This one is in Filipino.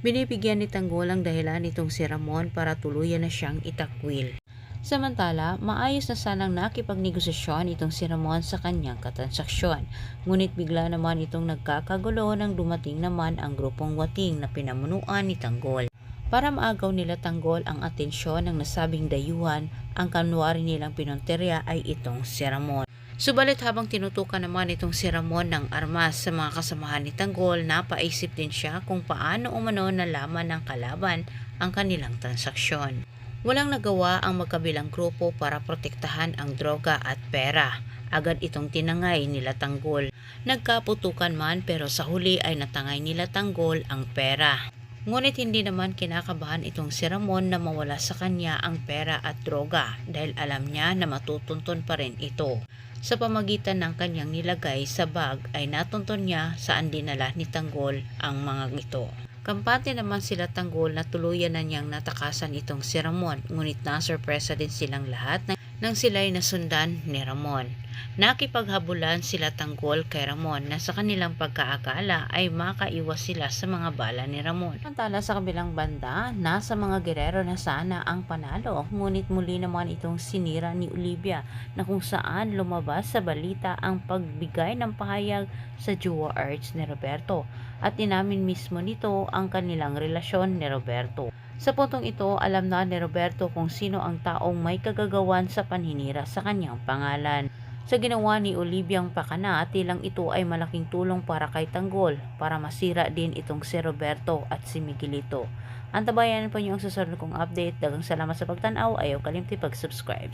Binibigyan ni Tanggol ang dahilan nitong si Ramon para tuluyan na siyang itakwil. Samantala, maayos na sanang nakipagnegosasyon itong si Ramon sa kanyang katransaksyon. Ngunit bigla naman itong nagkakagulo nang dumating naman ang grupong wating na pinamunuan ni Tanggol. Para maagaw nila Tanggol ang atensyon ng nasabing dayuhan, ang kanwari nilang pinunterya ay itong si Ramon. Subalit habang tinutukan naman itong si Ramon ng armas sa mga kasamahan ni Tanggol, napaisip din siya kung paano umano nalaman ng kalaban ang kanilang transaksyon. Walang nagawa ang magkabilang grupo para protektahan ang droga at pera. Agad itong tinangay nila Tanggol. Nagkaputukan man pero sa huli ay natangay nila Tanggol ang pera. Ngunit hindi naman kinakabahan itong si Ramon na mawala sa kanya ang pera at droga dahil alam niya na matutuntun pa rin ito. Sa pamagitan ng kanyang nilagay sa bag ay natuntun niya saan dinala ni Tanggol ang mga ito. Kampante naman sila Tanggol na tuluyan na niyang natakasan itong si Ramon, ngunit nasurpresa din silang lahat nang sila'y nasundan ni Ramon. Nakipaghabulan sila Tanggol kay Ramon na sa kanilang pagkaakala ay makaiwas sila sa mga bala ni Ramon. Samantala sa kabilang banda, nasa mga gerero na sana ang panalo, ngunit muli naman itong sinira ni Olivia na kung saan lumabas sa balita ang pagbigay ng pahayag sa Jua Arts ni Roberto at inamin mismo nito ang kanilang relasyon ni Roberto. Sa puntong ito, alam na ni Roberto kung sino ang taong may kagagawan sa panhinira sa kanyang pangalan. Sa ginawa ni Oliviang pakana, tilang ito ay malaking tulong para kay Tanggol para masira din itong si Roberto at si Miguelito. Antabayan po niyo ang susunod kong update. Daghang salamat sa pagtanaw. Ayaw kalimti pag-subscribe.